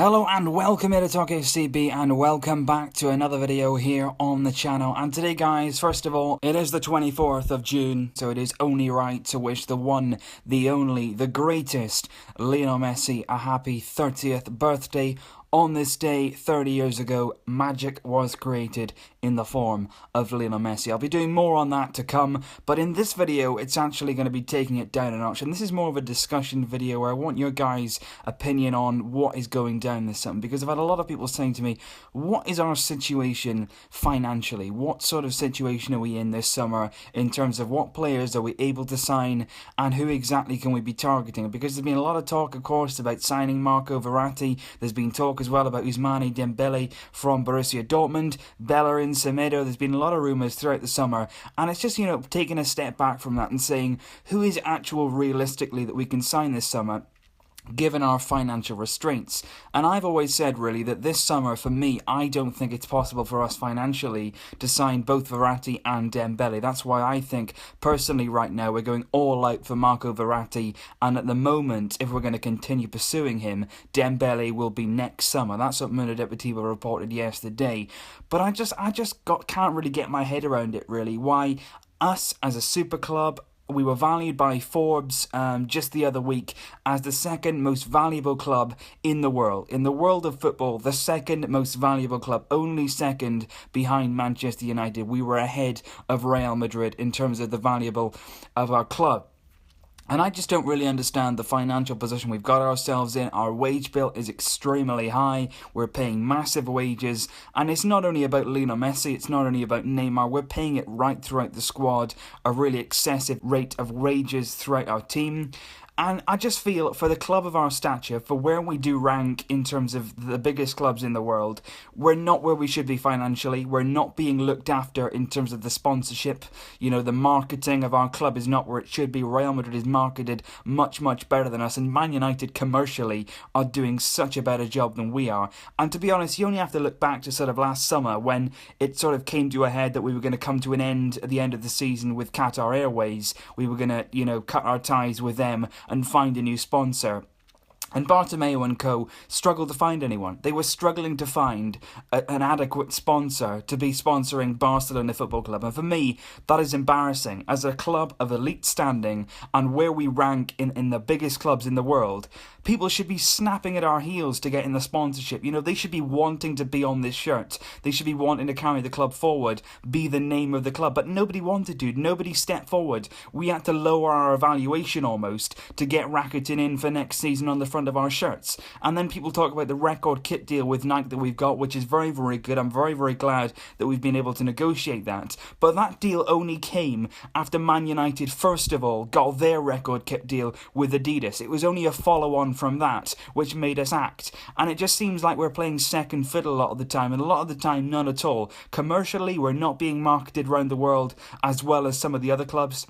Hello and welcome here to Talk FCB and welcome back to another video here on the channel. And today guys, first of all, it is the 24th of June, so it is only right to wish the one, the only, the greatest Lionel Messi a happy 30th birthday. On this day, 30 years ago, magic was created in the form of Lionel Messi. I'll be doing more on that to come, but in this video, it's actually going to be taking it down a notch. And this is more of a discussion video where I want your guys' opinion on what is going down this summer. Because I've had a lot of people saying to me, what is our situation financially? What sort of situation are we in this summer in terms of what players are we able to sign and who exactly can we be targeting? Because there's been a lot of talk, of course, about signing Marco Verratti. There's been talk as well about Ousmane Dembélé from Borussia Dortmund, Bellerin, Semedo. There's been a lot of rumours throughout the summer, and it's just, taking a step back from that and saying who is actual realistically that we can sign this summer, given our financial restraints. And I've always said really that this summer, for me, I don't think it's possible for us financially to sign both Verratti and Dembélé. That's why I think, personally right now, we're going all out for Marco Verratti, and at the moment, if we're going to continue pursuing him, Dembélé will be next summer. That's what Mundo Deportivo reported yesterday. But I can't really get my head around it really. Why us as a super club? We were valued by Forbes just the other week as the second most valuable club in the world. In the world of football, the second most valuable club, only second behind Manchester United. We were ahead of Real Madrid in terms of the valuable of our club. And I just don't really understand the financial position we've got ourselves in. Our wage bill is extremely high. We're paying massive wages. And it's not only about Lionel Messi, it's not only about Neymar. We're paying it right throughout the squad, a really excessive rate of wages throughout our team. And I just feel, for the club of our stature, for where we do rank in terms of the biggest clubs in the world, we're not where we should be financially. We're not being looked after in terms of the sponsorship. The marketing of our club is not where it should be. Real Madrid is marketed much, much better than us. And Man United commercially are doing such a better job than we are. And to be honest, you only have to look back to sort of last summer when it sort of came to a head that we were going to come to an end at the end of the season with Qatar Airways. We were going to, cut our ties with them and find a new sponsor. And Bartomeu and co. struggled to find anyone. They were struggling to find an adequate sponsor to be sponsoring Barcelona Football Club. And for me, that is embarrassing. As a club of elite standing and where we rank in the biggest clubs in the world, people should be snapping at our heels to get in the sponsorship. They should be wanting to be on this shirt. They should be wanting to carry the club forward, be the name of the club. But nobody wanted to. Nobody stepped forward. We had to lower our evaluation almost to get racketing in for next season on the front of our shirts. And then people talk about the record kit deal with Nike that we've got, which is very, very good. I'm very, very glad that we've been able to negotiate that. But that deal only came after Man United, first of all, got their record kit deal with Adidas. It was only a follow-on from that which made us act. And it just seems like we're playing second fiddle a lot of the time, and a lot of the time none at all. Commercially, we're not being marketed around the world as well as some of the other clubs.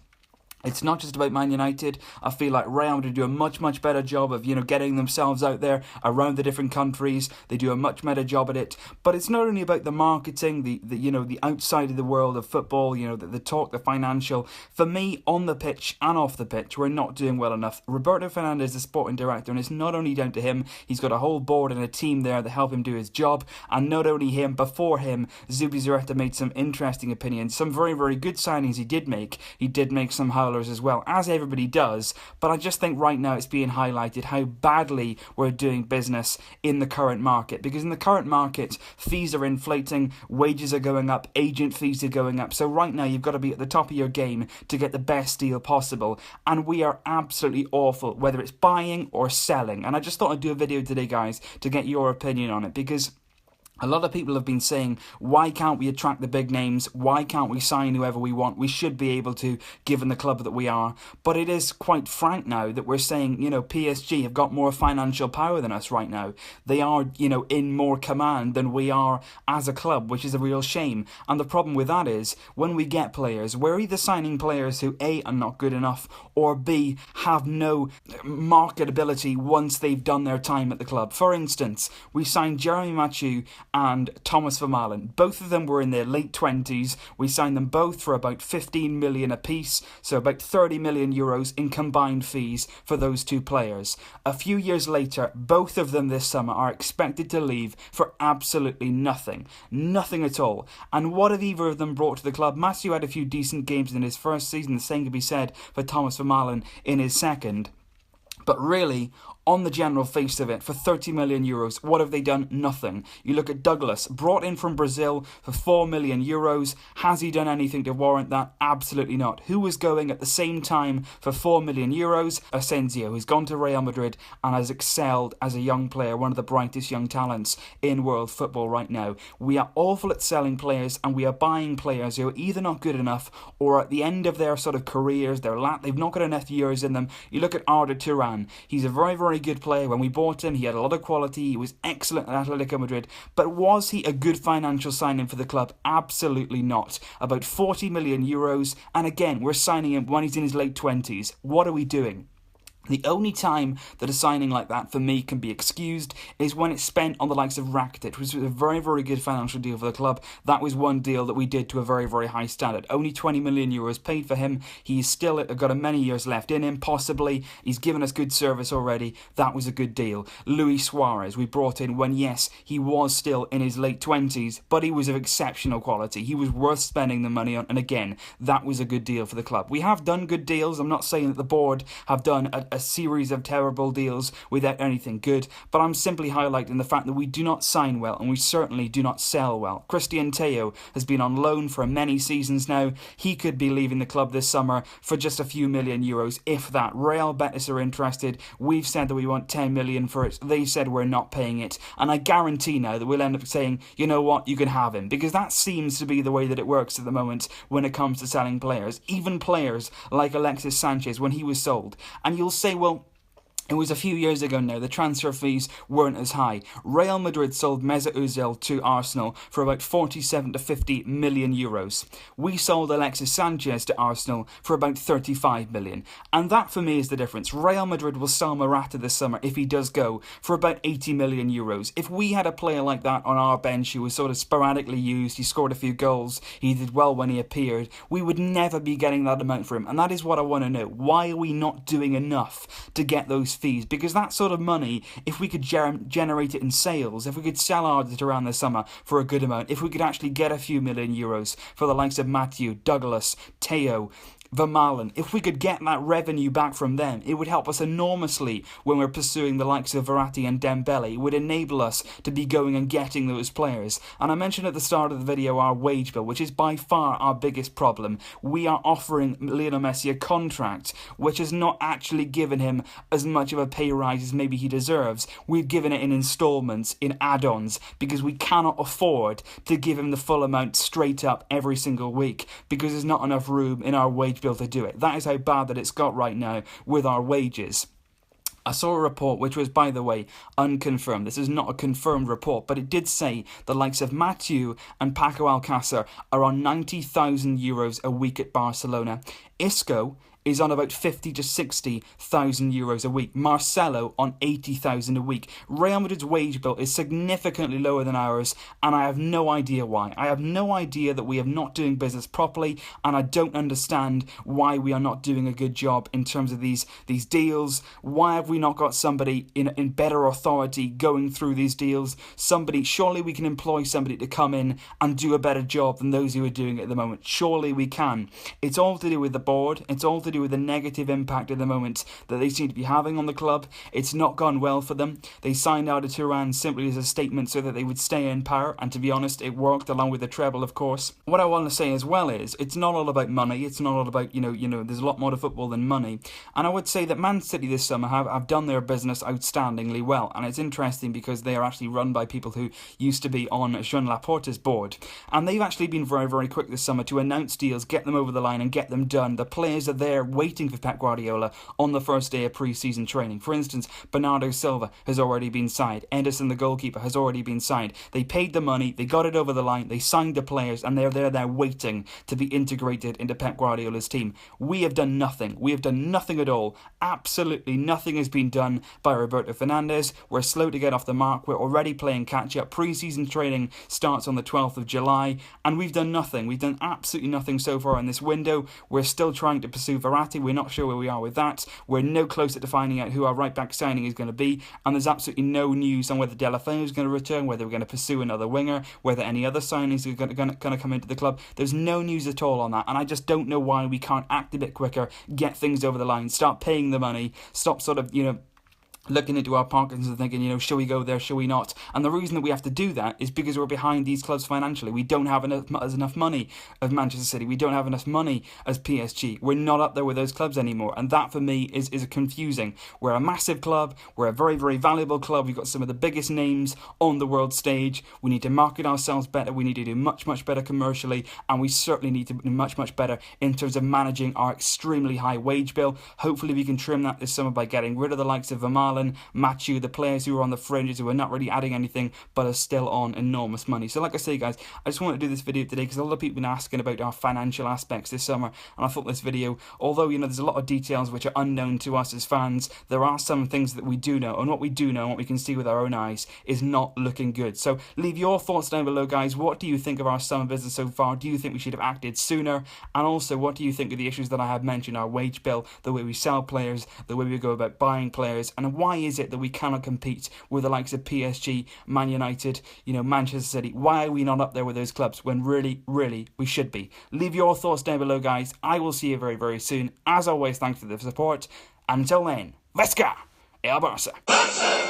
It's not just about Man United. I feel like Real Madrid do a much, much better job of, getting themselves out there around the different countries. They do a much better job at it. But it's not only about the marketing, the outside of the world of football, the talk, the financial. For me, on the pitch and off the pitch, we're not doing well enough. Roberto Fernandez, the sporting director, and it's not only down to him. He's got a whole board and a team there that help him do his job. And not only him, before him, Zubizarreta made some interesting opinions. Some very, very good signings he did make. He did make some as well, as everybody does, but I just think right now it's being highlighted how badly we're doing business in the current market, because in the current market, fees are inflating, wages are going up, agent fees are going up, so right now you've got to be at the top of your game to get the best deal possible, and we are absolutely awful, whether it's buying or selling. And I just thought I'd do a video today, guys, to get your opinion on it, because a lot of people have been saying, why can't we attract the big names? Why can't we sign whoever we want? We should be able to, given the club that we are. But it is quite frank now that we're saying, PSG have got more financial power than us right now. They are, in more command than we are as a club, which is a real shame. And the problem with that is, when we get players, we're either signing players who A, are not good enough, or B, have no marketability once they've done their time at the club. For instance, we signed Jeremy Mathieu and Thomas Vermaelen. Both of them were in their late 20s. We signed them both for about 15 million apiece, so about 30 million euros in combined fees for those two players. A few years later, both of them this summer are expected to leave for absolutely nothing. Nothing at all. And what have either of them brought to the club? Matthew had a few decent games in his first season. The same can be said for Thomas Vermaelen in his second. But really, on the general face of it, for 30 million euros, what have they done? Nothing. You look at Douglas, brought in from Brazil for 4 million euros. Has he done anything to warrant that? Absolutely not. Who was going at the same time for 4 million euros? Asensio, who's gone to Real Madrid and has excelled as a young player, one of the brightest young talents in world football right now. We are awful at selling players, and we are buying players who are either not good enough or at the end of their sort of careers, they've not got enough years in them. You look at Arda Turan. He's a very, very good player. When we bought him, he had a lot of quality. He was excellent at Atletico Madrid. But was he a good financial signing for the club? Absolutely not. About 40 million euros. And again, we're signing him when he's in his late 20s. What are we doing? The only time that a signing like that for me can be excused is when it's spent on the likes of Rakitic, which was a very, very good financial deal for the club. That was one deal that we did to a very, very high standard. Only 20 million euros paid for him. He's still got many years left in him, possibly. He's given us good service already. That was a good deal. Luis Suarez, we brought in when, yes, he was still in his late 20s, but he was of exceptional quality. He was worth spending the money on, and again, that was a good deal for the club. We have done good deals. I'm not saying that the board have done a series of terrible deals without anything good, but I'm simply highlighting the fact that we do not sign well, and we certainly do not sell well. Christian Teo has been on loan for many seasons now. He could be leaving the club this summer for just a few million euros, if that. Real Betis are interested. We've said that we want 10 million for it. They said we're not paying it, and I guarantee now that we'll end up saying, you know what, you can have him, because that seems to be the way that it works at the moment when it comes to selling players. Even players like Alexis Sanchez, when he was sold, and you'll say, well, it was a few years ago now, the transfer fees weren't as high. Real Madrid sold Mesut Ozil to Arsenal for about 47 to 50 million euros. We sold Alexis Sanchez to Arsenal for about 35 million. And that for me is the difference. Real Madrid will sell Morata this summer, if he does go, for about 80 million euros. If we had a player like that on our bench who was sort of sporadically used, he scored a few goals, he did well when he appeared, we would never be getting that amount for him. And that is what I want to know. Why are we not doing enough to get those fees? Because that sort of money, if we could generate it in sales, if we could sell Arda around the summer for a good amount, if we could actually get a few million euros for the likes of Matthew, Douglas, Teo, Vermaelen, if we could get that revenue back from them, it would help us enormously when we're pursuing the likes of Verratti and Dembélé. It would enable us to be going and getting those players. And I mentioned at the start of the video our wage bill, which is by far our biggest problem. We are offering Lionel Messi a contract which has not actually given him as much of a pay rise as maybe he deserves. We've given it in installments, in add-ons, because we cannot afford to give him the full amount straight up every single week, because there's not enough room in our wage bill to do it. That is how bad that it's got right now with our wages. I saw a report which was, by the way, unconfirmed. This is not a confirmed report, but it did say the likes of Mathieu and Paco Alcácer are on 90,000 euros a week at Barcelona. Isco is on about 50 to 60,000 euros a week. Marcelo on 80,000 a week. Real Madrid's wage bill is significantly lower than ours, and I have no idea why. I have no idea that we are not doing business properly, and I don't understand why we are not doing a good job in terms of these deals. Why have we not got somebody in better authority going through these deals? Surely we can employ somebody to come in and do a better job than those who are doing it at the moment. Surely we can. It's all to do with the board. It's all to do with the negative impact at the moment that they seem to be having on the club. It's not gone well for them. They signed Arda Turan simply as a statement so that they would stay in power, and to be honest, it worked, along with the treble, of course. What I want to say as well is, it's not all about money. It's not all about, there's a lot more to football than money. And I would say that Man City this summer have done their business outstandingly well, and it's interesting because they are actually run by people who used to be on Joan Laporta's board, and they've actually been very, very quick this summer to announce deals, get them over the line and get them done. The players are there there waiting for Pep Guardiola on the first day of pre-season training. For instance, Bernardo Silva has already been signed. Ederson, the goalkeeper, has already been signed. They paid the money, they got it over the line, they signed the players, and they're there waiting to be integrated into Pep Guardiola's team. We have done nothing. We have done nothing at all. Absolutely nothing has been done by Roberto Fernandes. We're slow to get off the mark. We're already playing catch-up. Pre-season training starts on the 12th of July, and we've done nothing. We've done absolutely nothing so far in this window. We're still trying to pursue Verratti. We're not sure where we are with that. We're no closer to finding out who our right-back signing is going to be, and there's absolutely no news on whether Deulofeu is going to return, whether we're going to pursue another winger, whether any other signings are going to come into the club. There's no news at all on that, and I just don't know why we can't act a bit quicker, get things over the line, start paying the money, stop sort of, looking into our pockets and thinking, shall we go there, shall we not? And the reason that we have to do that is because we're behind these clubs financially. We don't have enough money as Manchester City. We don't have enough money as PSG. We're not up there with those clubs anymore. And that, for me, is confusing. We're a massive club. We're a very, very valuable club. We've got some of the biggest names on the world stage. We need to market ourselves better. We need to do much, much better commercially. And we certainly need to do much, much better in terms of managing our extremely high wage bill. Hopefully we can trim that this summer by getting rid of the likes of Vermaelen, Matthew, the players who are on the fringes, who are not really adding anything but are still on enormous money. So like I say, guys, I just wanted to do this video today because a lot of people have been asking about our financial aspects this summer, and I thought this video, although there's a lot of details which are unknown to us as fans, there are some things that we do know, and what we do know and what we can see with our own eyes is not looking good. So leave your thoughts down below, guys. What do you think of our summer business so far? Do you think we should have acted sooner? And also, what do you think of the issues that I have mentioned, our wage bill, the way we sell players, the way we go about buying players, and why is it that we cannot compete with the likes of PSG, Man United, Manchester City? Why are we not up there with those clubs when really, really we should be? Leave your thoughts down below, guys. I will see you very, very soon. As always, thanks for the support. Until then, Vesca! El Barça!